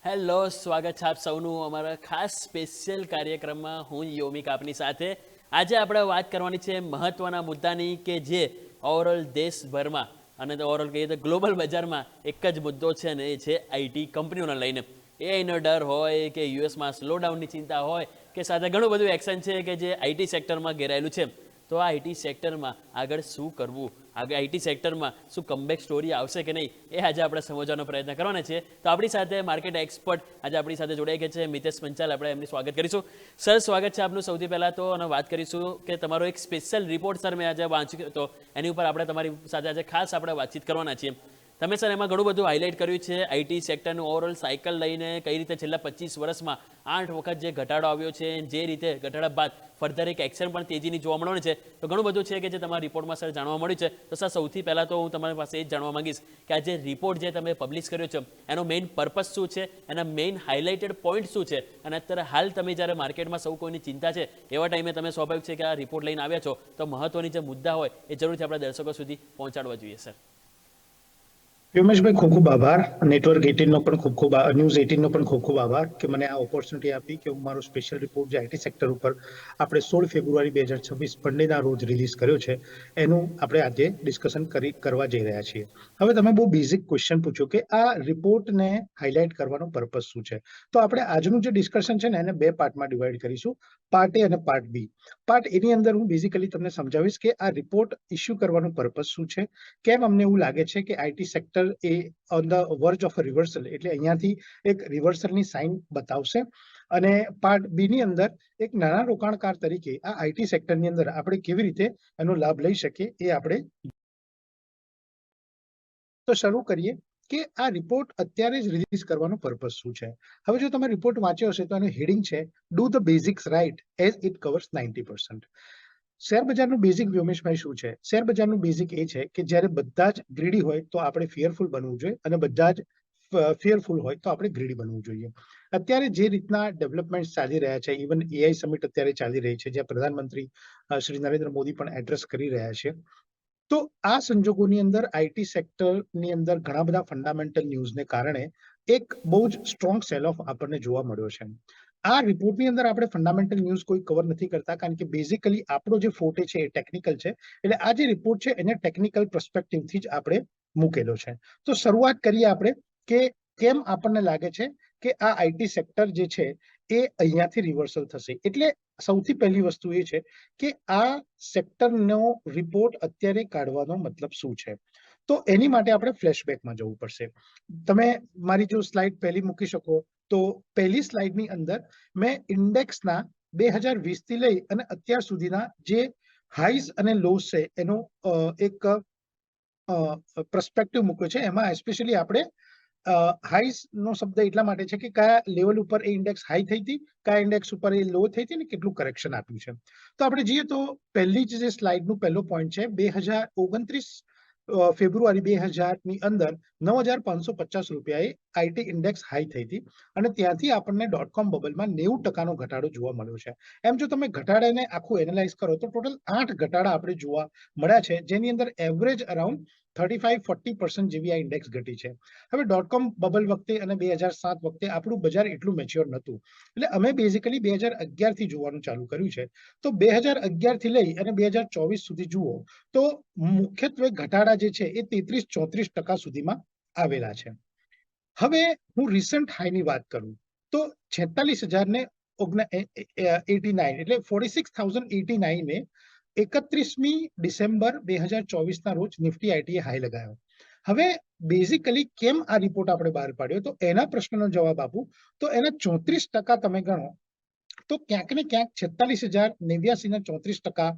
Hello, સ્વાગત છે આપ સૌનું અમારા ખાસ સ્પેશિયલ કાર્યક્રમમાં. હું યોમિક આપની સાથે. આજે આપણે વાત કરવાની છે મહત્વના મુદ્દાની કે જે ઓવરઓલ દેશભરમાં અને ઓવરઓલ કહીએ તો ગ્લોબલ બજારમાં એક જ મુદ્દો છે ને એ છે આઈટી કંપનીઓને લઈને. એઆઈનો ડર હોય કે યુએસમાં સ્લોડાઉનની ચિંતા હોય કે સાથે ઘણું બધું એક્શન છે કે જે આઈટી સેક્ટરમાં ઘેરાયેલું છે. તો આ આઈટી સેક્ટરમાં આગળ શું કરવું, આગળ આઈટી સેક્ટરમાં શું કમબેક સ્ટોરી આવશે કે નહીં, એ આજે આપણે સમજવાનો પ્રયત્ન કરવાના છીએ. તો આપણી સાથે માર્કેટ એક્સપર્ટ આજે આપણી સાથે જોડાઈ ગયા છે મિતેશ પંચાલ. આપણે એમનું સ્વાગત કરીશું. સર, સ્વાગત છે આપનું સૌથી પહેલાં તો. અને વાત કરીશું કે તમારો એક સ્પેશિયલ રિપોર્ટ સર મેં આજે વાંચ્યો હતો, એની ઉપર આપણે તમારી સાથે આજે ખાસ આપણે વાતચીત કરવાના છીએ. તમે સર એમાં ઘણું બધું હાઇલાઇટ કર્યું છે આઈટી સેક્ટરનું ઓવરઓલ સાયકલ લઈને, કઈ રીતે છેલ્લા 25 વર્ષમાં 8 વખત જે ઘટાડો આવ્યો છે, જે રીતે ઘટાડા બાદ ફર્ધર એક એક્શન પણ તેજીની જોવા મળવાની છે. તો ઘણું બધું છે કે જે તમારા રિપોર્ટમાં સર જાણવા મળ્યું છે. તો સર, સૌથી પહેલાં તો હું તમારી પાસે એ જ જાણવા માંગીશ કે આ જે રિપોર્ટ જે તમે પબ્લિશ કર્યો છે એનો મેઇન પર્પસ શું છે, એના મેઇન હાઇલાઇટેડ પોઈન્ટ શું છે, અને અત્યારે હાલ તમે જ્યારે માર્કેટમાં સૌ કોઈની ચિંતા છે એવા ટાઈમે તમે સ્વાભાવિક છે કે આ રિપોર્ટ લઈને આવ્યા છો, તો મહત્વની જે મુદ્દા હોય એ જરૂરથી આપણા દર્શકો સુધી પહોંચાડવા જોઈએ સર. વ્યોમેશભાઈ, ખૂબ ખૂબ આભાર. નેટવર્ક 18નો પણ ખૂબ ખૂબ ન્યૂઝ 18નો પણ ખૂબ ખૂબ આભાર કે મને આ ઓપોર્ચ્યુનિટી આપી કે હું મારો સ્પેશિયલ રિપોર્ટ જે આઈટી સેક્ટર ઉપર આપણે 16 ફેબ્રુઆરી 2026 મંડેના રોજ રિલીઝ કર્યો છે એનું આપણે આજે ડિસ્કશન કરવા જઈ રહ્યા છીએ. હવે તમે બહુ બેઝિક ક્વેશ્ચન પૂછ્યો કે આ રિપોર્ટને હાઇલાઇટ કરવાનો પર્પસ શું છે. તો આપણે આજનું જે ડિસ્કશન છે ને એને બે પાર્ટમાં ડિવાઈડ કરીશું, પાર્ટ એ અને પાર્ટ બી. પાર્ટ એની અંદર હું બેઝિકલી તમને સમજાવીશ કે આ રિપોર્ટ ઇસ્યુ કરવાનો પર્પસ શું છે, કેમ અમને એવું લાગે છે કે IT sector A on the verge of a reversal, એટલે અહીંયાથી એક રિવર્સલની સાઇન બતાવશે. અને પાર્ટ બી ની અંદર એક નાના રોકાણકાર તરીકે આ આઈટી સેક્ટરની અંદર આપણે કેવી રીતે એનો લાભ લઈ શકીએ એ આપણે તો શરૂ કરીએ કે આ રિપોર્ટ અત્યારે જ રિલીઝ કરવાનો પર્પસ શું છે. હવે જો તમે રિપોર્ટ વાંચ્યો હશે તો એનું હેડિંગ છે do the basics right as it covers 90%. Share બજારનું બેઝિક, વ્યોમેશભાઈ, શું છે? શેર બજારનું બેઝિક એ છે કે જ્યારે બધા જ ગ્રીડી હોય તો આપણે ફિયરફુલ બનવું જોઈએ, અને બધા જ ફિયરફુલ હોય તો આપણે ગ્રીડી બનવું જોઈએ. અત્યારે જે રીતના ડેવલપમેન્ટ ચાલી રહ્યા છે, ઇવન એઆઈ સમિટ અત્યારે ચાલી રહી છે જ્યાં પ્રધાનમંત્રી શ્રી નરેન્દ્ર મોદી પણ એડ્રેસ કરી રહ્યા છે. તો આ સંજોગોની અંદર આઈટી સેક્ટરની અંદર ઘણા બધા ફંડામેન્ટલ ન્યૂઝને કારણે એક બહુ જ સ્ટ્રોંગ સેલ ઓફ આપણને જોવા મળ્યો છે. આ રિપોર્ટની અંદર આપણે ફંડામેન્ટલ ન્યૂઝ કોઈ કવર નથી કરતા, કારણ કે બેઝિકલી આપણો જે ફોટે છે એ ટેકનિકલ છે. એટલે આ જે રિપોર્ટ છે એને ટેકનિકલ પર્સપેક્ટિવથી જ આપણે મૂકેલો છે. તો શરૂઆત કરીએ આપણે કે કેમ આપણને લાગે છે કે આ આઈટી સેક્ટર જે છે એ અહીંયાથી રિવર્સલ થશે. એટલે સૌથી પહેલી વસ્તુ એ છે કે આ સેક્ટરનો રિપોર્ટ અત્યારે કાઢવાનો મતલબ શું છે. તો એની માટે આપણે ફ્લેશબેકમાં જવું પડશે. તમે મારી જો સ્લાઇડ પહેલી મૂકી શકો તો પહેલી સ્લાઇડની અંદર મેં ઇન્ડેક્સના 2020 થી લઈ અને અત્યાર સુધીના જે હાઈઝ અને લોસ છે એનો એક પર્સપેક્ટિવ મૂક્યો છે. એમાં એસ્પેશિયલી આપણે હાઈઝ નો શબ્દ એટલા માટે છે કે કયા લેવલ ઉપર એ ઇન્ડેક્સ હાઈ થઈ હતી, કયા ઇન્ડેક્સ ઉપર એ લો થઈ હતી, ને કેટલું કરેક્શન આપ્યું છે. તો આપણે જઈએ તો પહેલી જે સ્લાઇડનું પહેલો પોઈન્ટ છે 2029 ફેબ્રુઆરી 2000ની અંદર 9,550 રૂપિયાએ આઈટી ઇન્ડેક્સ હાઈ થઈ હતી, અને ત્યાંથી આપણને .com બબલમાં 90% ઘટાડો જોવા મળ્યો છે. એમ જો તમે ઘટાડાને આખું એનાલાઇઝ કરો તો ટોટલ 8 ઘટાડા આપણે જોવા મળ્યા છે, જેની અંદર એવરેજ અરાઉન્ડ 35-40% જેવી આ ઇન્ડેક્સ ઘટી છે. હવે .com બબલ વખતે અને 2007 વખતે આપણું બજાર એટલું મેચ્યોર નહોતું, એટલે અમે બેઝિકલી 2011 થી જોવાનું ચાલુ કર્યું છે. તો 2011 થી લઈ અને 2024 સુધી જુઓ તો મુખ્યત્વે ઘટાડા જે છે એ 33-34% સુધીમાં આવેલા છે. હવે હું રિસન્ટ હાઈની વાત કરું તો 46,089 એટલે 46,089 31મી ડિસેમ્બર 2024ના રોજ નિફ્ટી આઈટીએ હાઈ લગાવ્યો. હવે બેઝિકલી કેમ આ રિપોર્ટ આપણે બહાર પાડ્યો, તો એના પ્રશ્નનો જવાબ આપું તો એના 34% તમે ગણો તો ક્યાંક ને ક્યાંક 46,089 ના 34%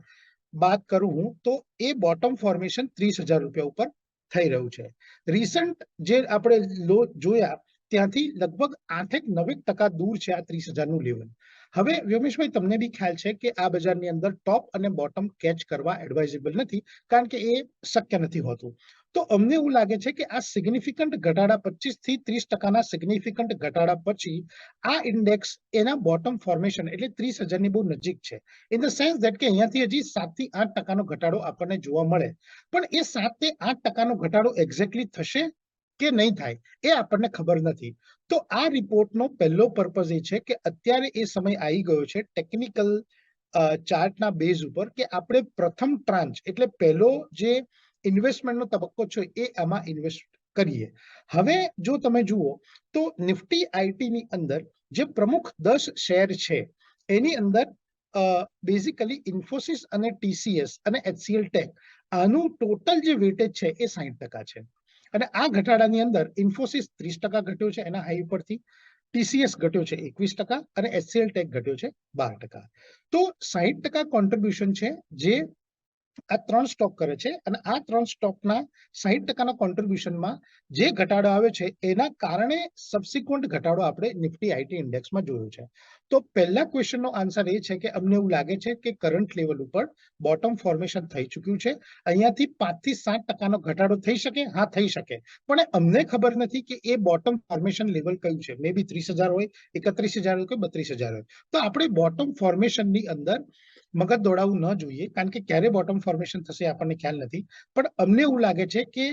બાદ કરું હું તો એ બોટમ ફોર્મેશન 30,000 રૂપિયા ઉપર થઈ રહ્યું છે. રિસન્ટ જે આપણે લો જોયા ત્યાંથી લગભગ 8-9% દૂર છે આ 30,000નું લેવલ. હવે વ્યોમેશભાઈ, તમને બી ખ્યાલ છે કે આ બજારની અંદર ટોપ અને બોટમ કેચ કરવા એડવાઇઝેબલ નથી, કારણ કે એ શક્ય નથી હોતું. તો અમને એવું લાગે છે કે આ સિગ્નિફિકન્ટ ઘટાડા 25-30% સિગ્નિફિકન્ટ ઘટાડા પછી આ ઇન્ડેક્સ એના બોટમ ફોર્મેશન એટલે 30,000ની બહુ નજીક છે. ઇન ધ સેન્સ દેટ કે અહીંયાથી હજી 7-8% ઘટાડો આપણને જોવા મળે. પણ એ 7-8% ઘટાડો એક્ઝેક્ટલી થશે કે નહીં થાય એ આપણને ખબર નથી. તો આ રિપોર્ટનો પહેલો પર્પઝ એ છે કે અત્યારે એ સમય આવી ગયો છે ટેકનિકલ ચાર્ટના બેઝ ઉપર કે આપણે પ્રથમ ટ્રાન્ચ એટલે પહેલો જે ઇન્વેસ્ટમેન્ટનો તબક્કો છે એ આમાં ઇન્વેસ્ટ કરીએ. હવે જો તમે જુઓ તો નિફ્ટી આઈટીની અંદર જે પ્રમુખ 10 શેર છે એની અંદર બેઝિકલી ઇન્ફોસિસ અને ટીસીએસ અને એચસીએલ ટેક આનું ટોટલ જે વેટેજ છે એ 60% છે. અને આ ઘટાડાની અંદર ઇન્ફોસિસ 30% ઘટ્યો છે એના હાઈ પરથી, ટીસીએસ ઘટ્યો છે 21% અને એચસીએલ ટેક ઘટ્યો છે 12%. તો 60% કોન્ટ્રીબ્યુશન છે જે આ 3 સ્ટોક કરે છે અને આ 3 સ્ટોકના 60%ના કોન્ટ્રીબ્યુશનમાં જે ઘટાડો આવે છે એના કારણે સબસિક્વન્ટ ઘટાડો આપણે નિફ્ટી આઈટી ઇન્ડેક્સમાં જોયો છે. તો પહેલા ક્વેશ્ચનનો આન્સર એ છે કે અમને એવું લાગે છે કે કરંટ લેવલ ઉપર બોટમ ફોર્મેશન થઈ ચૂક્યું છે. અહીંયાથી 5 થી 7%નો ઘટાડો થઈ શકે, હા થઈ શકે, પણ અમને ખબર નથી કે એ બોટમ ફોર્મેશન લેવલ કયું છે. મે બી 30,000 હોય, 31,000 હોય કે 32,000 હોય. તો આપણે બોટમ ફોર્મેશનની અંદર મગજ દોડાવવું ન જોઈએ, કારણ કે ક્યારે બોટમ ફોર્મેશન થશે આપણને ખ્યાલ નથી. પણ અમને એવું લાગે છે કે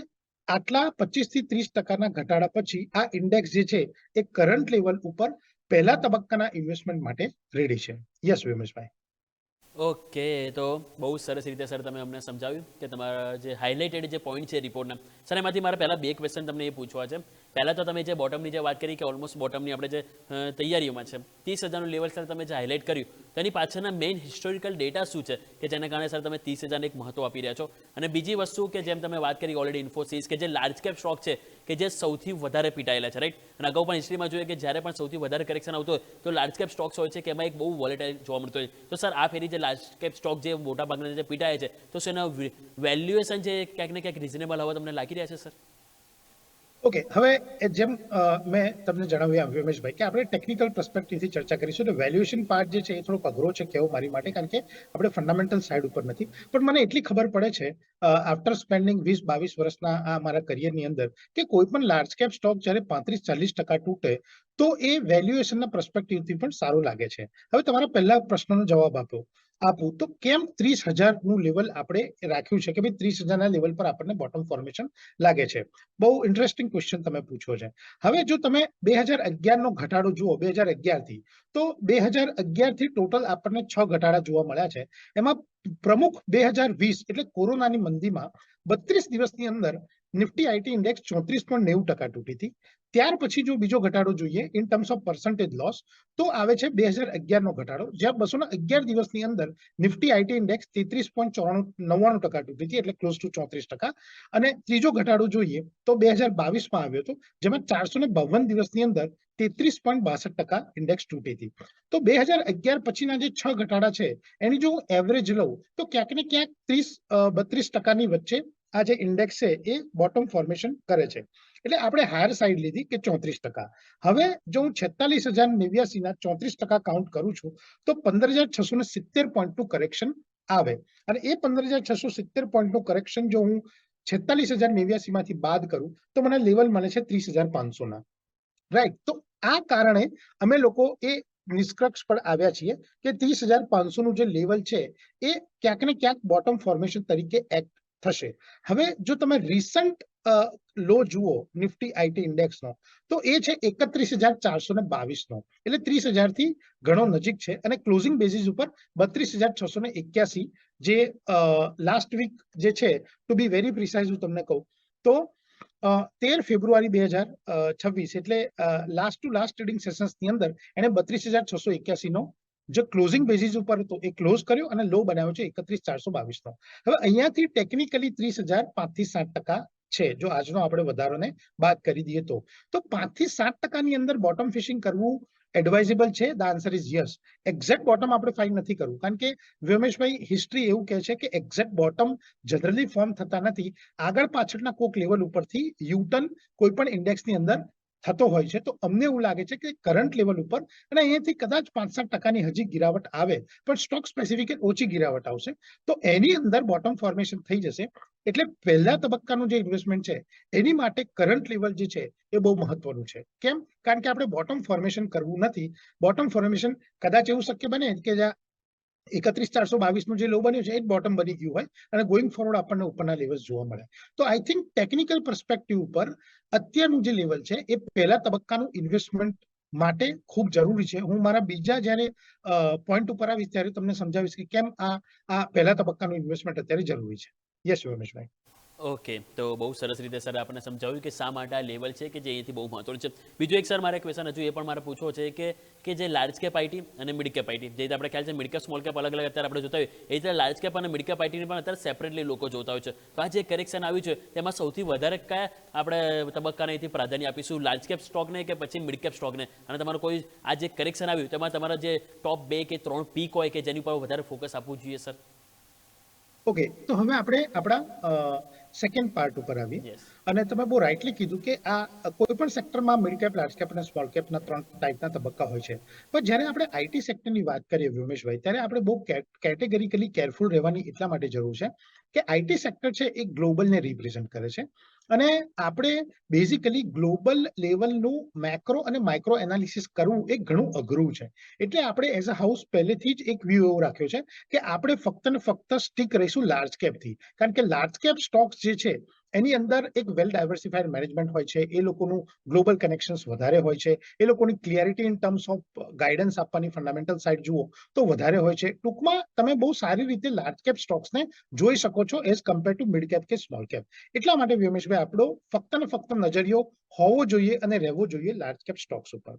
આટલા 25 થી 30%ના ઘટાડા પછી આ ઇન્ડેક્સ જે છે એ કરંટ લેવલ ઉપર પહેલા તબક્કાના ઇન્વેસ્ટમેન્ટ માટે રેડી છે. યસ વિમેશભાઈ. ઓકે, તો બહુ સરસ રીતે સર તમે અમને સમજાવ્યું કે તમારા જે હાઇલાઇટેડ જે પોઈન્ટ છે રિપોર્ટના. સર એમાંથી મારા પહેલાં 2 ક્વેશ્ચન તમને એ પૂછવા છે. પહેલાં તો તમે જે બોટમની જે વાત કરી કે ઓલમોસ્ટ બોટમની આપણે જે તૈયારીઓમાં છે 30,000નું લેવલ સર તમે જે હાઇલાઇટ કર્યું તો એની પાછળના મેઇન હિસ્ટોરિકલ ડેટા શું છે કે જેના કારણે સર તમે 30,000ને એક મહત્વ આપી રહ્યા છો. અને બીજી વસ્તુ કે જેમ તમે વાત કરી ઓલરેડી ઇન્ફોસિસ કે જે લાર્જ કેપ સ્ટોક છે કે જે સૌથી વધારે પીટાયેલા છે, રાઈટ. અને અગાઉ પણ હિસ્ટ્રીમાં જોઈએ કે જ્યારે પણ સૌથી વધારે કરેક્શન આવતો હોય તો લાર્જ કેપ સ્ટોક્સ હોય છે કે એમાં એક બહુ વોલેટાઇલ જોવા મળતો હોય. તો સર આ ફેરી જે લાર્જ કેપ સ્ટોક જે મોટા ભાગના જે પીટાય છે તો એના વેલ્યુએશન જે ક્યાંક ને ક્યાંક રિઝનેબલ હવા તમને લાગી રહ્યા છે સર? ઓકે, હવે જેમ મેં તમને જણાવ્યું વ્યોમેશભાઈ કે આપણે ટેકનિકલ પર્સપેક્ટિવથી ચર્ચા કરીશું. તો વેલ્યુએશન પાર્ટ જે છે એ થોડોક અઘરો છે કહેવો મારી માટે, કારણ કે આપણે ફંડામેન્ટલ સાઈડ ઉપર નથી. પણ મને એટલી ખબર પડે છે આફ્ટર સ્પેન્ડિંગ 20-22 વર્ષના આ મારા કરિયરની અંદર કે કોઈ પણ લાર્જ કેપ સ્ટોક જ્યારે 35-40% તૂટે તો એ વેલ્યુએશનના પર્સપેક્ટિવથી પણ સારું લાગે છે. હવે તમારા પહેલા પ્રશ્નનો જવાબ આપું તો કેમ 30,000નું લેવલ આપણે રાખ્યું છે કે ભાઈ 30,000ના લેવલ પર આપણને બોટમ ફોર્મેશન લાગે છે? બહુ ઇન્ટરેસ્ટિંગ ક્વેશ્ચન તમે પૂછો છે. હવે જો તમે 2011નો ઘટાડો જુઓ 2011થી, તો 2011થી ટોટલ આપણને 6 ઘટાડા જોવા મળ્યા છે. એમાં પ્રમુખ 2020 એટલે કોરોનાની મંદીમાં 32 દિવસની અંદર નિફ્ટી આઈટી ઇન્ડેક્સ 34.90% તૂટી હતી. ત્યાર પછી જો બીજો ઘટાડો જોઈએ in terms of percentage loss તો આવે છે 2011નો ઘટાડો, જ્યાં 211 દિવસની અંદર નિફ્ટી આઈટી ઇન્ડેક્સ 33.99% તૂટી હતી, એટલે ક્લોઝ ટુ 34%. અને ત્રીજો ઘટાડો જોઈએ તો 2022માં આવ્યો હતો, જેમાં 452 દિવસની અંદર 33.62% ઇન્ડેક્સ તૂટી હતી. તો 2011 પછીના જે 6 ઘટાડા છે એની જો એવરેજ લઉં તો ક્યાંક ને ક્યાંક 30-32%ની વચ્ચે આ જે ઇન્ડેક્સ છે એ બોટમ ફોર્મેશન કરે છે. એટલે આપણે હાયર સાઈડ લીધી કે 34%. હવે જો હું 46,089ના 34% કાઉન્ટ કરું છું તો 15,670 પોઈન્ટનું કરેક્શન આવે. અને એ 15,670 પોઈન્ટનું કરેક્શન જો હું 46,089માંથી બાદ કરું તો મને લેવલ મળે છે 30,500ના, રાઈટ. તો આ કારણે અમે લોકો એ નિષ્કર્ષ પર આવ્યા છીએ કે 30,500નું જે લેવલ છે એ ક્યાંક ને ક્યાંક બોટમ ફોર્મેશન તરીકે એક્ટ થશે. હવે જો તમે રિસન્ટ લો જુઓ નિફ્ટી આઈટી ઇન્ડેક્સનો તો એ છે 31,422નો, એટલે 30,000થી ઘણો નજીક છે. અને ક્લોઝિંગ બેઝિસ ઉપર 32,681 જે લાસ્ટ વીક જે છે, ટુ બી વેરી પ્રિસાઇઝ હું તમને કહું તો 13 ફેબ્રુઆરી 2026 એટલે લાસ્ટ ટુ લાસ્ટ ટ્રેડિંગ સેશન્સની અંદર એને 32,681નો જે ક્લોઝિંગ બેઝિસ ઉપર હતો એ ક્લોઝ કર્યો અને લો બનાવ્યો છે 31,422નો. હવે અહીંયાથી ટેકનિકલી 30,000 5 થી 7% છે જો આજનો આપણે વધારોને બાદ કરી દઈએ તો 5 થી 7%ની અંદર બોટમ ફિશિંગ કરવું એડવાઇઝેબલ છે? The answer is yes. Exact bottom આપણે ફાઇન્ડ નથી કરવું, કારણ કે વ્યોમેશભાઈ હિસ્ટ્રી એવું કહે છે કે એક્ઝેક્ટ બોટમ જનરલી ફોર્મ થતા નથી. આગળ પાછળના કોક લેવલ ઉપરથી યુટર્ન કોઈ પણ ઇન્ડેક્સની અંદર થતો હોય છે. તો અમને એવું લાગે છે કે કરંટ લેવલ ઉપર અને અહીંયાથી કદાચ 5-7%ની હજી ગિરાવટ આવે, પણ સ્ટોક સ્પેસિફિક ઓછી ગિરાવટ આવશે તો એની અંદર બોટમ ફોર્મેશન થઈ જશે. એટલે પહેલા તબક્કાનું જે ઇન્વેસ્ટમેન્ટ છે એની માટે કરંટ લેવલ જે છે એ બહુ મહત્વનું છે. કેમ? કારણ કે આપણે બોટમ ફોર્મેશન કરવું નથી. બોટમ ફોર્મેશન કદાચ એવું શક્ય બને કે 31,422 નું જે લો બન્યું છે એ બોટમ બની ગયું હોય અને ગોઈંગ ફોરવર્ડ આપણને ઉપરના લેવલ્સ જોવા મળે. તો આઈ થિંક ટેકનિકલ પર્સપેક્ટિવ ઉપર અત્યારનું જે લેવલ છે એ પહેલા તબક્કાનું ઇન્વેસ્ટમેન્ટ માટે ખૂબ જરૂરી છે. હું મારા બીજા જ્યારે પોઈન્ટ ઉપર આવીશ ત્યારે તમને સમજાવીશ કે કેમ આ પહેલા તબક્કાનું ઇન્વેસ્ટમેન્ટ અત્યારે જરૂરી છે. યસ યોમેશભાઈ. ઓકે, તો બહુ સરસ રીતે સર આપણને સમજાવ્યું કે શા માટે આ લેવલ છે કે જે અહીંથી બહુ મહત્વનું છે. બીજું એક સર મારે ક્વેશ્ચન હજુ એ પણ મારે પૂછવો છે કે જે લાર્જ કેપ આઈટી અને મિડ કેપ આઈટી, જે રીતે આપણે ખ્યાલ છે મિડ કેપ સ્મોલ કેપ અલગ અલગ અત્યારે આપણે જોતા હોય, એ રીતે લાર્જ કેપ અને મિડ કેપ આઈટીની પણ અત્યારે સેપરેટલી લોકો જોતા હોય છે. તો આ જે કરેક્શન આવ્યું છે તેમાં સૌથી વધારે કયા આપણે તબક્કાને અહીંથી પ્રાધાન્ય આપીશું, લાર્જ કેપ સ્ટોકને કે પછી મિડ કેપ સ્ટોકને? અને તમારું કોઈ આ જે કરેક્શન આવ્યું તેમાં તમારા જે ટોપ 2 કે 3 પીક હોય કે જેની પર વધારે ફોકસ આપવું જોઈએ સર? ઓકે, તો હવે આપણે આપણા સેકન્ડ પાર્ટ ઉપર આવીએ. યસ. અને તમે બહુ રાઇટલી કીધું કે આ કોઈ પણ સેક્ટરમાં મિડ કેપ, લાર્જ કેપ અને સ્મોલ કેપના 3 ટાઈપના તબક્કા હોય છે. પણ જ્યારે આપણે આઈટી સેક્ટરની વાત કરીએ વ્યોમેશભાઈ, ત્યારે આપણે બહુ કેટેગરીકલી કેરફુલ રહેવાની એટલા માટે જરૂર છે કે આઈટી સેક્ટર છે એ ગ્લોબલને રિપ્રેઝન્ટ કરે છે અને આપણે બેઝિકલી ગ્લોબલ લેવલનું મેક્રો અને માઇક્રો એનાલિસિસ કરવું એ ઘણું અઘરું છે. એટલે આપણે એઝ અ હાઉસ પહેલેથી જ એક વ્યૂ એવો રાખ્યો છે કે આપણે ફક્ત ને ફક્ત સ્ટીક રહીશું લાર્જ કેપથી. કારણ કે લાર્જ કેપ સ્ટોક્સ જે છે એની અંદર એક વેલ ડાયવર્સિફાઈડ મેનેજમેન્ટ હોય છે, એ લોકોનું ગ્લોબલ કનેક્શન્સ વધારે હોય છે, એ લોકોની clarity in terms of guidance આપવાની ફંડામેન્ટલ સાઇડ જુઓ તો વધારે હોય છે. ટૂંકમાં તમે બહુ સારી રીતે લાર્જ કેપ સ્ટોક્સને જોઈ શકો છો as compare to mid cap કે સ્મોલ કેપ. એટલા માટે વ્યોમેશભાઈ આપણો ફક્ત ને ફક્ત નજરિયો હોવો જોઈએ અને રહેવો જોઈએ લાર્જ કેપ સ્ટોક્સ ઉપર.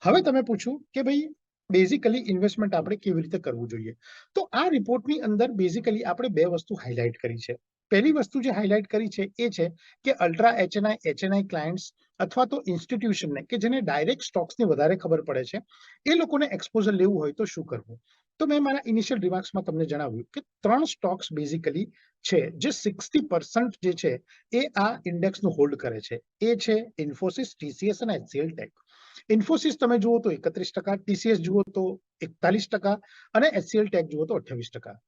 હવે તમે પૂછ્યું કે ભાઈ બેઝિકલી ઇન્વેસ્ટમેન્ટ આપણે કેવી રીતે કરવું જોઈએ. તો આ રિપોર્ટની અંદર બેઝિકલી આપણે 2 વસ્તુ હાઇલાઇટ કરી છે. પહેલી વસ્તુ જે હાઇલાઇટ કરી છે એ છે કે અલ્ટ્રા એચએનઆઈ ક્લાયન્ટ્સ અથવા તો ઇન્સ્ટિટ્યુશનને કે જેને ડાયરેક્ટ સ્ટોક્સની વધારે ખબર પડે છે, એ લોકોને એક્સપોઝર લેવું હોય તો શું કરવું. તો મેં મારા ઇનિશિયલ રિમાર્ક્સમાં તમને જણાવ્યું કે 3 સ્ટોક્સ બેઝિકલી છે જે 60% જે છે એ આ ઇન્ડેક્સનું હોલ્ડ કરે છે. એ છે ઇન્ફોસિસ, ટીસીએસ અને એચસીએલ ટેક. ઇન્ફોસિસ તમે જુઓ તો 31%, ટીસીએસ જુઓ તો 41% અને એચસીએલ ટેક જુઓ તો 28%.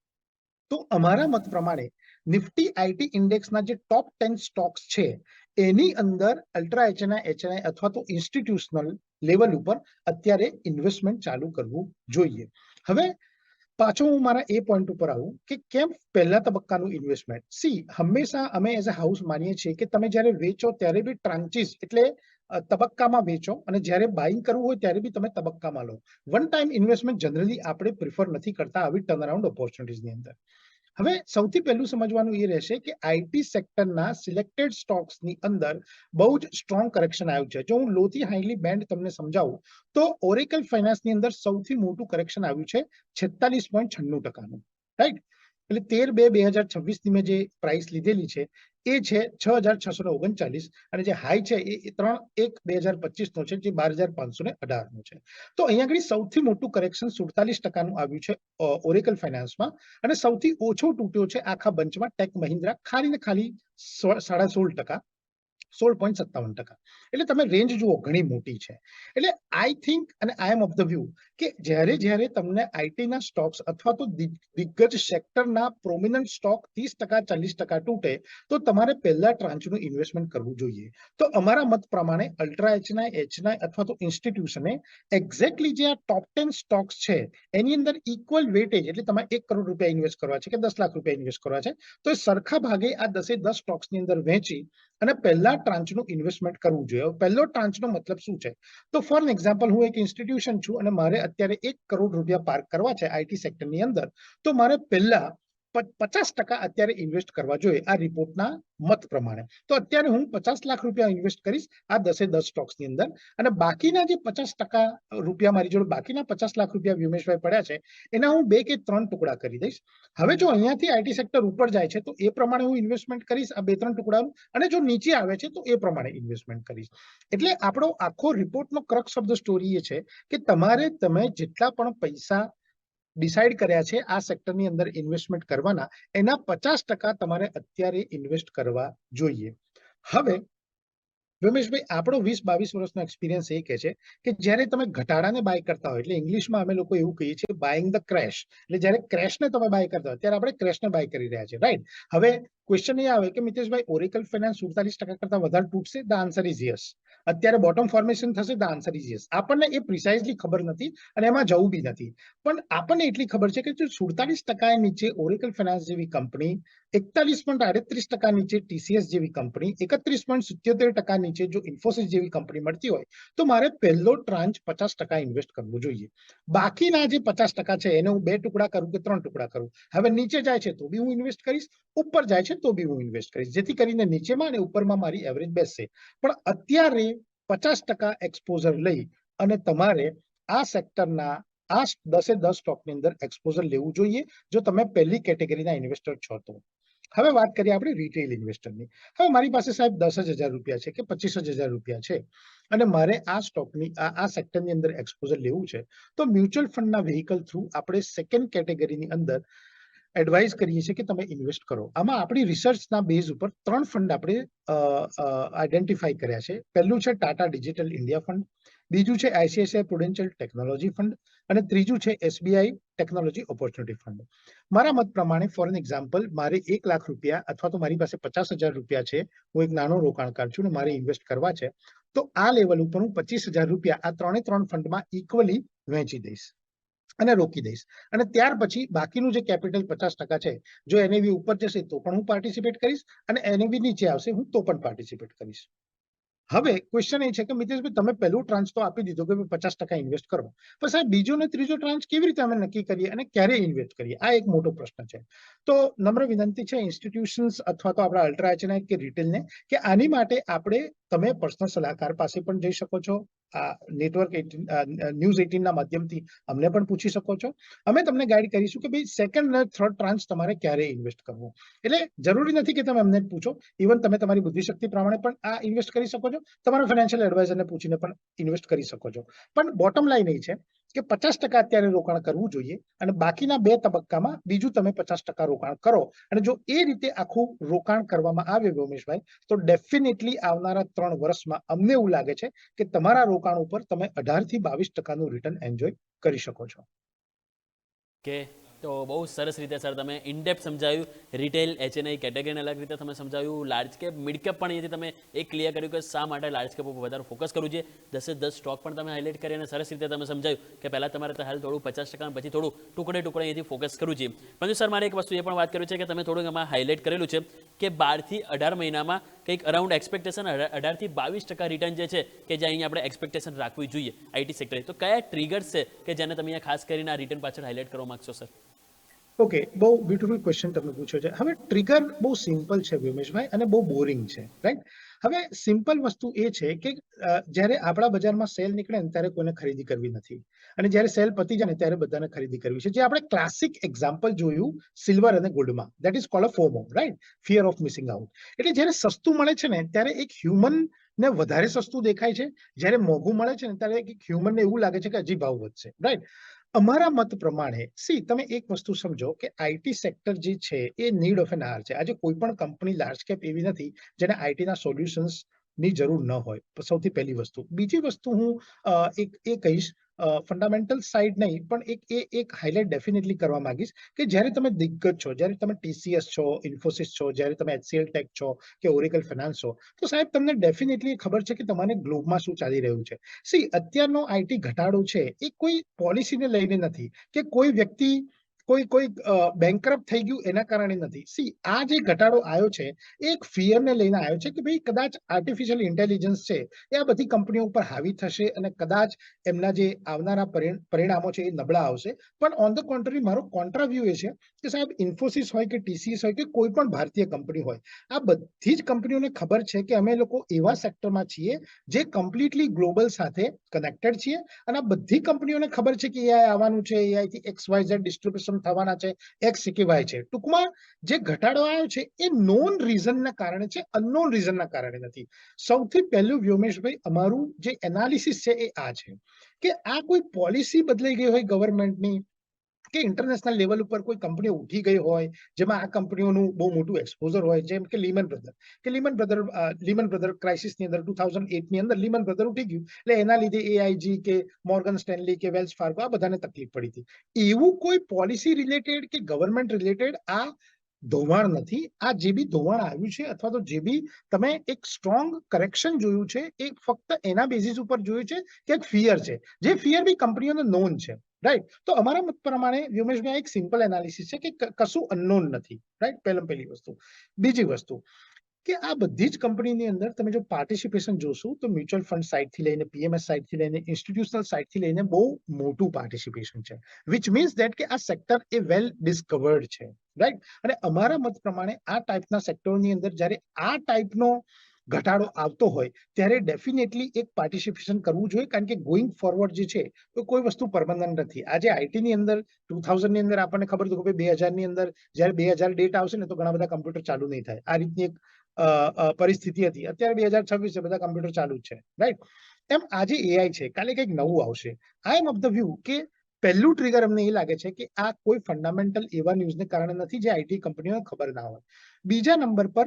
તો અમારા મત પ્રમાણે નિફ્ટી આઈટી ઇન્ડેક્સના જે ટોપ 10 સ્ટોક્સ છે એની અંદર અલ્ટ્રા એચએનઆઈ અથવા તો ઇન્સ્ટિટ્યુશનલ લેવલ ઉપર અત્યારે ઇન્વેસ્ટમેન્ટ ચાલુ કરવું જોઈએ. હવે પાછો હું મારા એ પોઈન્ટ ઉપર આવું કે કેમ પહેલા તબક્કાનું ઇન્વેસ્ટમેન્ટ. હંમેશા અમે એઝ અ હાઉસ માનીએ છીએ કે તમે જ્યારે વેચો ત્યારે બી ટ્રાન્ચીસ એટલે તબક્કામાં વેચો અને જ્યારે બાઇંગ કરવું હોય ત્યારે બી તમે તબક્કામાં લો. વન ટાઈમ ઇન્વેસ્ટમેન્ટ જનરલી આપણે પ્રિફર નથી કરતા આવી ટર્નઅરાઉન્ડ ઓપોર્ચ્યુનિટીઝની અંદર. હવે સૌથી પહેલું સમજવાનું એ રહેશે કે આઈટી સેક્ટરના સિલેક્ટેડ સ્ટોક્સની અંદર બહુ જ સ્ટ્રોંગ કરેક્શન આવ્યું છે. જો હું લો થી હાઈલી બેન્ડ તમને સમજાવું તો ઓરેકલ ફાઇનાન્સની અંદર સૌથી મોટું કરેક્શન આવ્યું છે 46.96%. રાઈટ? એટલે 13/2/2026 ની મેં જે પ્રાઇસ લીધેલી છે એ છે 6,639 અને જે હાઈ છે એ 3/1/2025 નો છે જે 12,518 નો છે. તો અહીંયા આગળ સૌથી મોટું કરેક્શન 47% આવ્યું છે ઓરેકલ ફાઇનાન્સમાં અને સૌથી ઓછો તૂટ્યો છે આખા બંચમાં ટેક મહિન્દ્રા, ખાલી ને ખાલી 16.5%, 16.57%. એટલે તમે રેન્જ જુઓ ઘણી મોટી છે. એટલે આઈ થિંક અને આઈ એમ ઓફ ધ વ્યૂ કે જ્યારે તમને આઈટીના સ્ટોક્સ અથવા તો દિગ્ગજ સેક્ટરના પ્રોમિનન્ટ સ્ટોક 30% 40% તૂટે તો તમારે પહેલા ટ્રાન્ચનું ઇન્વેસ્ટમેન્ટ કરવું જોઈએ. તો અમારા મત પ્રમાણે અલ્ટ્રા એચએનઆઈ અથવા તો ઇન્સ્ટિટ્યુશને એક્ઝેક્ટલી જે આ ટોપ 10 સ્ટોક્સ છે એની અંદર ઇક્વલ વેટેજ એટલે તમારે 1 કરોડ રૂપિયા ઇન્વેસ્ટ કરવા છે કે 10 લાખ રૂપિયા ઇન્વેસ્ટ કરવા છે તો એ સરખા ભાગે આ 10 સ્ટોક્સની અંદર વહેંચી અને પહેલા ટ્રાન્ચનું ઇન્વેસ્ટમેન્ટ કરવું જોઈએ. પહેલો ટ્રાન્ચનો મતલબ શું છે? તો ફોર એક્ઝામ્પલ હું એક ઇન્સ્ટિટ્યુશન છું અને મારે અત્યારે 1 કરોડ રૂપિયા પાર્ક કરવા છે આઈટી સેક્ટરની અંદર, તો મારે પહેલા 50% અત્યારે ઇન્વેસ્ટ કરવા જોઈએ આ રિપોર્ટના મત પ્રમાણે. તો અત્યારે હું 50 લાખ રૂપિયા ઇન્વેસ્ટ કરીશ આ 10 સ્ટોક્સની અંદર અને બાકીના જે 50% રૂપિયા મારી જોડે બાકીના 50 લાખ રૂપિયા વ્યોમેશભાઈ પડ્યા છે એના હું 2 કે 3 ટુકડા કરી દઈશ. હવે જો અહીંયાથી આઈટી સેક્ટર ઉપર જાય છે તો એ પ્રમાણે હું ઇન્વેસ્ટમેન્ટ કરીશ આ 2-3 ટુકડાનું અને જો નીચે આવે છે તો એ પ્રમાણે ઇન્વેસ્ટમેન્ટ કરીશ. એટલે આપણો આખો રિપોર્ટનો ક્રક્સ ઓફ ધ સ્ટોરી એ છે કે તમે જેટલા પણ પૈસા ડિસાઇડ કર્યા છે આ સેક્ટરની અંદર ઇન્વેસ્ટમેન્ટ કરવાના એના 50% તમારે અત્યારે ઇન્વેસ્ટ કરવા જોઈએ. હવે વ્યોમેશભાઈ આપણો 20-22 વર્ષનો એક્સપિરિયન્સ એ કહે છે કે જ્યારે તમે ઘટાડાને બાય કરતા હોય એટલે ઇંગ્લિશમાં અમે લોકો એવું કહીએ છીએ બાઇંગ ધ ક્રેશ, એટલે જ્યારે ક્રેશને તમે બાય કરતા હોય ત્યારે આપણે ક્રેશને બાય કરી રહ્યા છીએ. રાઈટ? હવે ક્વેશ્ચન એ આવે કે મિતેશભાઈ ઓરેકલ ફાઇનાન્સ 47% કરતા વધારે તૂટશે? The answer is yes. અત્યારે બોટમ ફોર્મેશન થશે? The answer is yes. આપણને એ પ્રિસાઇઝલી ખબર નથી અને એમાં જવું બી નથી, પણ આપણને એટલી ખબર છે કે જો 47% નીચે ઓરેકલ ફાઇનાન્સ જેવી કંપની, 41.38% નીચે ટીસીએસ જેવી કંપની, 31.77% નીચે જો ઇન્ફોસિસ જેવી કંપની મળતી હોય તો મારે પહેલો ટ્રાન્ચ 50% ઇન્વેસ્ટ કરવું જોઈએ. બાકીના જે 50% છે એને હું 2 ટુકડા કરું કે 3 ટુકડા કરું, હવે નીચે જાય છે તો બી હું ઇન્વેસ્ટ કરીશ, ઉપર જાય છે તો બી હું ઇન્વેસ્ટ કરીશ, જેથી કરીને નીચેમાં અને ઉપરમાં મારી એવરેજ બેસશે. પણ અત્યારે 50% એક્સપોઝર લઈ અને તમારે આ સેક્ટરના આ 10 સ્ટોકની અંદર એક્સપોઝર લેવું જોઈએ જો તમે પહેલી કેટેગરીના ઇન્વેસ્ટર છો તો. હવે વાત કરીએ આપણે રિટેલ ઇન્વેસ્ટરની. હવે મારી પાસે સાહેબ 10,000 રૂપિયા છે કે 25,000 રૂપિયા છે અને મારે આ સ્ટોકની આ સેક્ટરની અંદર એક્સપોઝર લેવું છે, તો મ્યુચ્યુઅલ ફંડના વેહિકલ થ્રુ આપણે સેકન્ડ કેટેગરીની અંદર એડવાઇઝ કરીએ છીએ કે તમે ઇન્વેસ્ટ કરો. આમાં આપણી રિસર્ચના બેઝ ઉપર 3 ફંડ આપણે આઈડેન્ટિફાઈ કર્યા છે. પહેલું છે ટાટા ડિજિટલ ઇન્ડિયા ફંડ, બીજું છે આઈસીઆઈસીઆઈ પ્રુડેન્શિયલ ટેકનોલોજી ફંડ અને ત્રીજું છે એસબીઆઈ ટેકનોલોજી ઓપોર્ચ્યુનિટી ફંડ. મારા મત પ્રમાણે ફોર એન એક્ઝામ્પલ મારે 1 લાખ રૂપિયા અથવા તો મારી પાસે 50,000 રૂપિયા છે, હું એક નાનો રોકાણકાર છું અને મારે ઇન્વેસ્ટ કરવા છે, તો આ લેવલ ઉપર હું 25,000 રૂપિયા આ 3 ફંડમાં ઇક્વલી વહેંચી દઈશ અને રોકી દઈશ. અને ત્યાર પછી બાકીનું જે કેપિટલ 50% છે, જો એનએવી ઉપર જશે તો પણ હું પાર્ટિસિપેટ કરીશ અને એનએવી નીચે આવશે હું તો પણ પાર્ટિસિપેટ કરીશ. હવે ક્વેશ્ચન એ છે કે મિતેશભાઈ તમે પહેલું ટ્રાન્ચ તો આપી દીધો કે 50% ઇન્વેસ્ટ કરો, પણ સાહેબ બીજો ને ત્રીજો ટ્રાન્ચ કેવી રીતે અમે નક્કી કરીએ અને ક્યારે ઇન્વેસ્ટ કરીએ? આ એક મોટો પ્રશ્ન છે. તો નમ્ર વિનંતી છે ઇન્સ્ટિટ્યુશન્સ અથવા તો આપણા અલ્ટ્રા એચએનઆઈ કે રિટેલને કે આની માટે આપણે તમે પર્સનલ સલાહકાર પાસે પણ જઈ શકો છો, આ નેટવર્ક ન્યૂઝ 18 ના માધ્યમથી અમને પણ પૂછી શકો છો. અમે તમને ગાઈડ કરીશું કે ભાઈ સેકન્ડ અને થર્ડ ટ્રાન્ચ તમારે ક્યારે ઇન્વેસ્ટ કરવું. એટલે જરૂરી નથી કે તમે અમને જ પૂછો, ઇવન તમે તમારી બુદ્ધિશક્તિ પ્રમાણે પણ આ ઇન્વેસ્ટ કરી શકો છો, તમારા ફાઇનાન્શિયલ એડવાઇઝરને પૂછીને પણ ઇન્વેસ્ટ કરી શકો છો. પણ બોટમ લાઈન એ છે કે 50% અત્યારે રોકાણ કરવું જોઈએ અને બાકીના 2 તબક્કામાં બીજું તમે 50% રોકાણ કરો. અને જો એ રીતે આખું રોકાણ કરવામાં આવે વ્યોમેશભાઈ, તો ડેફિનેટલી આવનારા 3 વર્ષમાં અમને એવું લાગે છે કે તમારા રોકાણ ઉપર તમે 18 થી 22% રિટર્ન એન્જોય કરી શકો છો. કે તો બહુ સરસ રીતે સર તમે ઇનડેપ્થ સમજાવ્યું, રિટેલ એચએનઆઈ કેટેગરીને અલગ રીતે તમે સમજાવ્યું, લાર્જ કેપ મિડ કેપ પણ અહીંયાથી તમે એક ક્લિયર કર્યું કે શા માટે લાર્જ કેપ ઉપર વધારે ફોકસ કરવું છે. 10 સ્ટોક પણ તમે હાઇલાઇટ કરી અને સરસ રીતે તમે સમજાવ્યું કે પહેલાં તમારે તો હાલ થોડું 50% પછી થોડું ટુકડે અહીંયાથી ફોકસ કરવું છે. પરંતુ સર મારે એક વસ્તુ એ પણ વાત કરવી છે કે તમે થોડુંક એમાં હાઇલાઇટ કરેલું છે કે 12 થી 18 મહિનામાં કંઈક અરાઉન્ડ એક્સપેક્ટેશન 18 થી 22% રિટર્ન જે છે કે જે અહીંયા આપણે એક્સપેક્ટેશન રાખવી જોઈએ આઈટી સેક્ટરે. તો કયા ટ્રિગર્સ છે કે જેને તમે અહીંયા ખાસ કરીને આ રિટર્ન પાછળ હાઇલાઇટ કરવા માંગશો સર? ઓકે, બહુ બ્યુટીફુલ ક્વેશ્ચન તમે પૂછ્યો છે. હવે ટ્રિગર બહુ સિમ્પલ છે વ્યોમેશભાઈ અને બહુ બોરિંગ છે, રાઈટ? હવે સિમ્પલ વસ્તુ એ છે કે જ્યારે આપણા બજારમાં સેલ નીકળે ને ત્યારે કોઈને ખરીદી કરવી નથી અને જ્યારે સેલ પતી જાય ને ત્યારે બધાને ખરીદી કરવી છે. જે આપણે ક્લાસિક એક્ઝામ્પલ જોયું સિલ્વર અને ગોલ્ડમાં, that is called a FOMO, right? Fear of missing out. એટલે જ્યારે સસ્તું મળે છે ને ત્યારે એક હ્યુમન ને વધારે સસ્તું દેખાય છે, જ્યારે મોંઘું મળે છે ને ત્યારે એક હ્યુમનને એવું લાગે છે કે હજી ભાવ વધશે, રાઈટ? અમારા મત પ્રમાણે તમે એક વસ્તુ સમજો કે આઈટી સેક્ટર જે છે એ નીડ ઓફ એન આર છે. આજે કોઈ પણ કંપની લાર્જ કેપ એવી નથી જેને આઈટીના સોલ્યુશન્સ ની જરૂર ન હોય. સૌથી પહેલી વસ્તુ. બીજી વસ્તુ હું એ કહીશ, ફંડામેન્ટલ સાઈડ નહીં પણ એક હાઇલાઇટ ડેફિનેટલી કરવા માંગીશ કે જ્યારે તમે દિગ્ગજ છો, જ્યારે તમે ટીસીએસ છો, ઇન્ફોસિસ છો, જ્યારે તમે એચસીએલ ટેક છો કે ઓરેકલ ફાઇનાન્સ છો, તો સાહેબ તમને ડેફિનેટલી ખબર છે કે તમારે ગ્લોબમાં શું ચાલી રહ્યું છે. અત્યારનો આઈટી ઘટાડો છે એ કોઈ પોલિસીને લઈને નથી કે કોઈ વ્યક્તિ કોઈ બેંકરપ્ટ થઈ ગયું એના કારણે નથી. આ જે ઘટાડો આવ્યો છે એ એક ફિયરને લઈને આવ્યો છે કે ભાઈ કદાચ આર્ટિફિશિયલ ઇન્ટેલિજન્સ છે એ આ બધી કંપનીઓ ઉપર હાવી થશે અને કદાચ એમના જે આવનારા પરિણામો છે એ નબળા આવશે. પણ ઓન ધ કોન્ટ્રી મારો કોન્ટ્રા વ્યૂ એ છે કે સાહેબ ઇન્ફોસિસ હોય કે ટીસીએસ હોય કે કોઈ પણ ભારતીય કંપની હોય, આ બધી જ કંપનીઓને ખબર છે કે અમે લોકો એવા સેક્ટરમાં છીએ જે કમ્પ્લીટલી ગ્લોબલ સાથે કનેક્ટેડ છીએ અને આ બધી કંપનીઓને ખબર છે કે એઆઈ આવવાનું છે, એઆઈ થી XYZ ડિસ્ટ્રીબ્યુશન થવાના છે, X કે Y છે. ટૂંકમાં જે ઘટાડો આવ્યો છે એ નોન રીઝનના કારણે છે, અનનોન રીઝનના કારણે નથી. સૌથી પહેલું વ્યોમેશભાઈ અમારું જે એનાલિસિસ છે એ આ છે કે આ કોઈ પોલિસી બદલાઈ ગઈ હોય ગવર્મેન્ટની કે ઇન્ટરનેશનલ લેવલ ઉપર કોઈ કંપની ઉઠી ગઈ હોય જેમાં આ કંપનીઓનું બહુ મોટું એક્સપોઝર હોય, જેમ કે લીમન બ્રધર ક્રાઇસિસની અંદર 2008 ની અંદર લીમન બ્રધર ઉઠી ગયું એટલે એના લીધે એઆઈજી કે મોર્ગન સ્ટેનલી કે વેલ્સ ફાર્ગો આ બધાને તકલીફ પડી હતી. એવું કોઈ પોલિસી રિલેટેડ કે ગવર્મેન્ટ રિલેટેડ આ ધોવાણ નથી. આ જે બી ધોવાણ આવ્યું છે અથવા તો જે બી તમે એક સ્ટ્રોંગ કરેક્શન જોયું છે એ ફક્ત એના બેઝિસ ઉપર જોયું છે કે એક ફિયર છે, જે ફિયર બી કંપનીઓને નોન છે, રાઈટ. તો અમારા મત પ્રમાણે વ્યોમેશભાઈ એક સિમ્પલ એનાલિસિસ છે કે કશું અનનોન નથી, રાઈટ. પહેલી વસ્તુ. બીજી વસ્તુ કે આ બધી જ કંપનીની અંદર તમે જો પાર્ટિસિપેશન જોશો તો મ્યુચ્યુઅલ ફંડ સાઇડથી લઈને પીએમએસ સાઇડથી લઈને ઇન્સ્ટિટ્યુશનલ સાઇડથી લઈને બહુ મોટું પાર્ટિસિપેશન છે, વિચ મીન્સ ધેટ કે આ સેક્ટર એ વેલ ડિસ્કવર્ડ છે, રાઈટ. અને અમારા મત પ્રમાણે આ ટાઈપના સેક્ટરની અંદર જ્યારે આ ટાઈપનો ઘટાડો આવતો હોય ત્યારે ડેફિનેટલી એક પાર્ટિસિપેશન કરવું જોઈએ, કારણ કે ગોઈંગ ફોરવર્ડ જે છે તો કોઈ વસ્તુ પરમનન્ટ નથી. આજે આઈટીની અંદર 2000 ની અંદર આપણને ખબર હતું કે 2000 ની અંદર જ્યારે 2000 ડેટ આવશે ને તો ઘણા બધા કમ્પ્યુટર ચાલુ નહીં થાય, આ રીતની એક પરિસ્થિતિ હતી. અત્યારે 2026 છે, બધા કમ્પ્યુટર ચાલુ જ છે, રાઈટ. એમ આજે એઆઈ છે, કાલે કંઈક નવું આવશે. આઈ એમ ઓફ ધ વ્યૂ કે પહેલું ટ્રિગર અમને એ લાગે છે કે આ કોઈ ફંડામેન્ટલ એવા ન્યૂઝને કારણે નથી જે આઈટી કંપનીઓને ખબર ના હોય. બીજા નંબર પર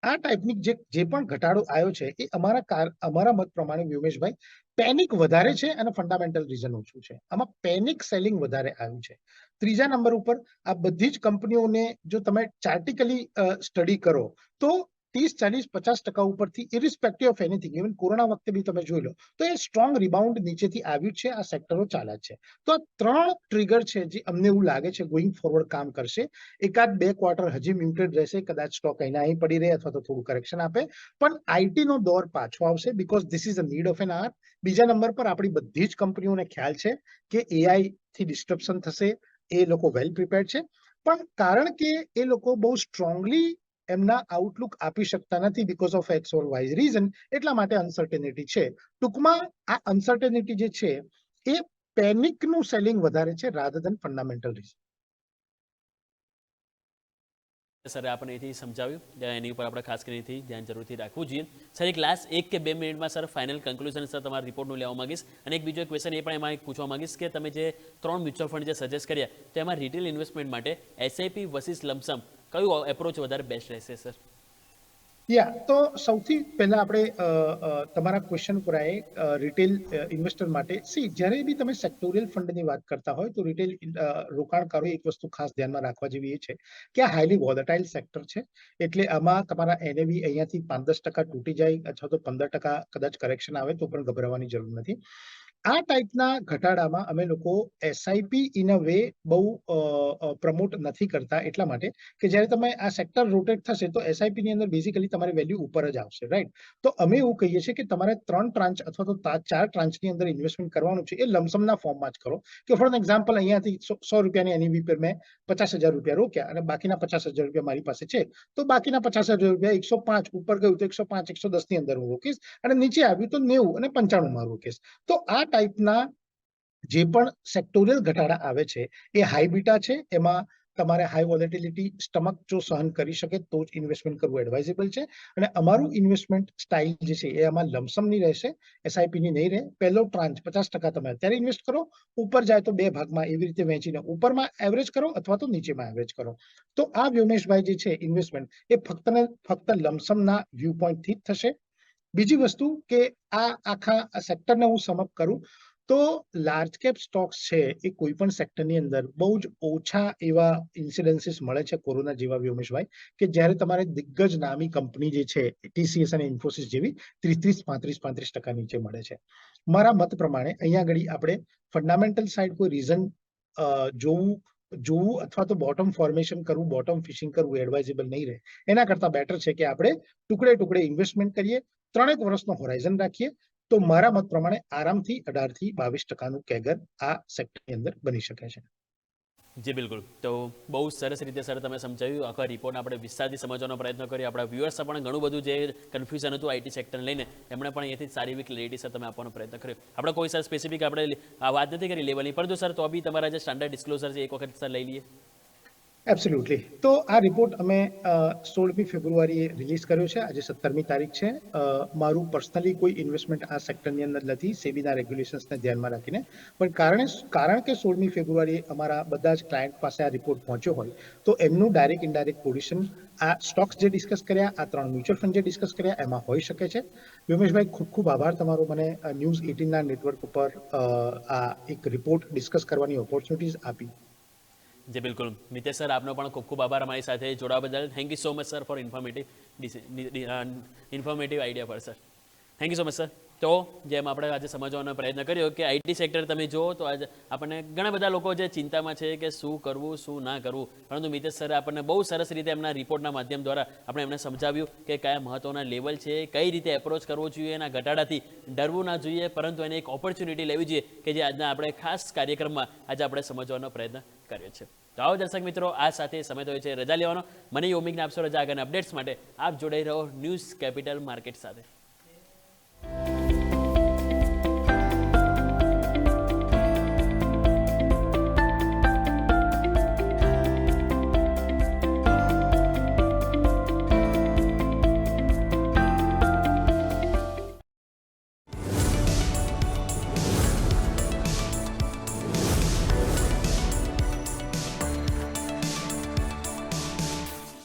આ ટાઈપની જે પણ ઘટાડો આવ્યો છે એ અમારા મત પ્રમાણે વ્યોમેશભાઈ પેનિક વધારે છે અને ફંડામેન્ટલ રીઝન ઓછું છે. આમાં પેનિક સેલિંગ વધારે આવ્યું છે. ત્રીજા નંબર ઉપર આ બધી જ કંપનીઓને જો તમે ચાર્ટિકલી સ્ટડી કરો તો 30, 40, 50% ઉપરથી irrespective of anything, even corona વખતે બી તમે જોઈ લો તો એ સ્ટ્રોંગ રિબાઉન્ડ નીચેથી આવ્યું છે. આ સેક્ટરો ચાલ્યા છે. તો આ 3 ટ્રિગર છે જે અમને એવું લાગે છે ગોઈંગ ફોરવર્ડ કામ કરશે. એકાદ 2 ક્વાર્ટર હજી મ્યુટેડ રહેશે, કદાચ સ્ટોક અહીંના અહીં પડી રહે અથવા તો થોડું કરેક્શન આપે, પણ આઈટી નો દોર પાછો આવશે because this is a need of N R. બીજા નંબર પર આપણી બધી જ કંપનીઓને ખ્યાલ છે કે એઆઈ થી ડિસ્ટર્બન્સ થશે, એ લોકો વેલ પ્રિપેર્ડ છે. પણ કારણ કે એ લોકો બહુ સ્ટ્રોંગલી એમના આઉટલુક આપી શકતા નથી because of X or Y reason, એટલા માટે અનસર્ટેનિટી છે. ટૂંકમાં આ અનસર્ટેનિટી જે છે એ પેનિકનું સેલિંગ વધારે છે rather than fundamental reason. Sir આપણે એથી સમજાવ્યું, એની ઉપર આપણે ખાસ કરીને ધ્યાન જરૂરથી રાખવું જોઈએ. સર એક લાસ્ટ 1 કે 2 મિનિટમાં સર ફાઇનલ કન્ક્લુઝન સર તમારા રિપોર્ટનું લેવા માંગીશ. અને એક બીજો ક્વેશ્ચન એ પણ એમાં પૂછવા માંગીશ કે તમે જે 3 મ્યુચ્યુઅલ ફંડ જે સજેસ્ટ કર્યા તો એમાં રિટેલ ઇન્વેસ્ટમેન્ટ માટે એસઆઈપી વર્સિસ લમસમ કયું એપ્રોચ વધારે બેસ્ટ રહેશે સર? તો સૌથી પહેલા આપણે તમારા ક્વેશ્ચન પર રિટેલ ઇન્વેસ્ટર માટે જ્યારે બી તમે સેક્ટોરિયલ ફંડની વાત કરતા હોય તો રિટેલ રોકાણકારો એક વસ્તુ ખાસ ધ્યાનમાં રાખવા જેવી એ છે કે આ હાઈલી વોલેટાઇલ સેક્ટર છે. એટલે આમાં તમારા એનએવી અહીંયાથી 5-10% તૂટી જાય અથવા તો 15% કદાચ કરેક્શન આવે તો પણ ગભરાવાની જરૂર નથી. આ ટાઈપના ઘટાડામાં અમે લોકો એસઆઈપી ઇન અ વે બહુ પ્રમોટ નથી કરતા, એટલા માટે કે જ્યારે તમે આ સેક્ટર રોટેટ થશે તો એસઆઈપી ની અંદર બેઝિકલી તમારી વેલ્યુ ઉપર જ આવશે, રાઈટ. તો અમે એવું કહીએ છીએ કે તમારે 3 ટ્રાન્ચ અથવા તો 4 ટ્રાન્ચની અંદર ઇન્વેસ્ટમેન્ટ કરવાનું છે, એ લમસમના ફોર્મમાં જ કરો. કે ફોર એક્ઝામ્પલ અહીંયાથી 100 રૂપિયાની એનઈવી પર મેં 50,000 રૂપિયા રોક્યા અને બાકીના 50,000 રૂપિયા મારી પાસે છે, તો બાકીના 50,000 રૂપિયા 105 ઉપર ગયું તો 105, 110 ની અંદર હું રોકીશ, અને નીચે આવ્યું તો 90 અને 95 માં રોકીશ. તો આ ટાઈપના જે પણ સેક્ટોરિયલ ઘટાડા આવે છે એ હાઈ બીટા છે. એમાં તમારે હાઈ વોલેટિલિટી સ્ટમક જો સહન કરી શકે તો જ ઇન્વેસ્ટમેન્ટ કરવું એડવાઇઝેબલ છે. અને અમારું ઇન્વેસ્ટમેન્ટ સ્ટાઇલ જે છે એ આમાં લમસમની રહેશે, એસઆઈપી ની નહીં રહે. પહેલો ટ્રાન્ચ 50% તમે અત્યારે ઇન્વેસ્ટ કરો, ઉપર જાય તો 2 ભાગમાં એવી રીતે વહેંચીને ઉપરમાં એવરેજ કરો અથવા તો નીચેમાં એવરેજ કરો. તો આ વ્યોમેશભાઈ જે છે ઇન્વેસ્ટમેન્ટ એ ફક્ત લમસમના વ્યૂ પોઈન્ટથી જ થશે. બીજી વસ્તુ કે આ આખા સેક્ટરને હું સમઅપ કરું તો લાર્જ કેપ સ્ટોક્સ છે એ કોઈ પણ સેક્ટરની અંદર બહુ જ ઓછા એવા ઇન્સિડન્સીસ મળે છે કોરોના જેવા, વ્યોમેશભાઈ, કે જ્યારે તમારે દિગ્ગજ નામી કંપની જે છે ટીસીએસ અને ઇન્ફોસિસ જેવી 30, 35, 35% નીચે મળે છે. મારા મત પ્રમાણે અહીંયા આગળ આપણે ફંડામેન્ટલ સાઇડ કોઈ રીઝન જોવું અથવા તો બોટમ ફોર્મેશન કરવું, બોટમ ફિશિંગ કરવું એડવાઇઝેબલ નહીં રહે. એના કરતા બેટર છે કે આપણે ટુકડે ઇન્વેસ્ટમેન્ટ કરીએ, 3 વર્ષનો હોરાઇઝન રાખીએ, તો મારા મત પ્રમાણે આરામથી 18% થી 22% કેગર આ સેક્ટરની અંદર બની શકે છે. જી બિલકુલ. તો બહુ સરસ રીતે સર તમે સમજાવ્યું, આખા રિપોર્ટ આપણે વિસ્તારથી સમજવાનો પ્રયત્ન કર્યો. આપણા વ્યુઅર્સ પણ ઘણું બધું જે કન્ફ્યુઝન હતું આઈટી સેક્ટરને લઈને એમણે પણ અહીંયાથી સારી એવી ક્લેરિટી સર તમે આપવાનો પ્રયત્ન કર્યો. આપણે કોઈ સર સ્પેસિફિક આપણે આ વાત નથી કરી લેવલની, પરંતુ સર તો બી તમારા જે સ્ટાન્ડર્ડ ડિસ્ક્લોઝર છે એક વખત સર લઈ લઈએ. એબ્સોલ્યુટલી. તો આ રિપોર્ટ અમે 16મી ફેબ્રુઆરીએ રિલીઝ કર્યો છે. આજે 17મી તારીખ છે. મારું પર્સનલી કોઈ ઇન્વેસ્ટમેન્ટ આ સેક્ટરની અંદર નથી સેબીના રેગ્યુલેશન્સને ધ્યાનમાં રાખીને, પણ કારણ કે 16મી ફેબ્રુઆરીએ અમારા બધા જ ક્લાયન્ટ પાસે આ રિપોર્ટ પહોંચ્યો હોય તો એમનું ડાયરેક્ટ ઇનડાયરેક્ટ પોઝિશન આ સ્ટોક્સ જે ડિસ્કસ કર્યા, આ 3 મ્યુચ્યુઅલ ફંડ જે ડિસ્કસ કર્યા એમાં હોઈ શકે છે. વ્યોમેશભાઈ, ખૂબ ખૂબ આભાર તમારો મને ન્યૂઝ 18ના નેટવર્ક ઉપર આ એક રિપોર્ટ ડિસ્કસ કરવાની ઓપોર્ચ્યુનિટીઝ આપી. જી બિલકુલ મિતેશ સર આપનો પણ ખૂબ ખૂબ આભાર અમારી સાથે જોડાવા બદલ. Thank you so much sir for informative idea પર sir. Thank you so much sir. તો જેમ આપણે આજે સમજવાનો પ્રયત્ન કર્યો કે આઈટી સેક્ટર તમે જુઓ તો આજે આપણને ઘણા બધા લોકો જે ચિંતામાં છે કે શું કરવું શું ના કરવું, પરંતુ મિતેશ સરે આપણને બહુ સરસ રીતે એમના રિપોર્ટના માધ્યમ દ્વારા આપણે એમને સમજાવ્યું કે કયા મહત્ત્વના લેવલ છે, કઈ રીતે એપ્રોચ કરવો જોઈએ, એના ઘટાડાથી ડરવું ના જોઈએ, પરંતુ એને એક ઓપોર્ચ્યુનિટી લેવી જોઈએ કે જે આજના આપણે ખાસ કાર્યક્રમમાં આજે આપણે સમજવાનો પ્રયત્ન કર્યો છે. તો આવો દર્શક મિત્રો, આ સાથે સમય થયો છે રજા લેવાનો. મને યોમિકને આપશો રજા. આગળના અપડેટ્સ માટે આપ જોડાઈ રહો ન્યૂઝ કેપિટલ માર્કેટ સાથે.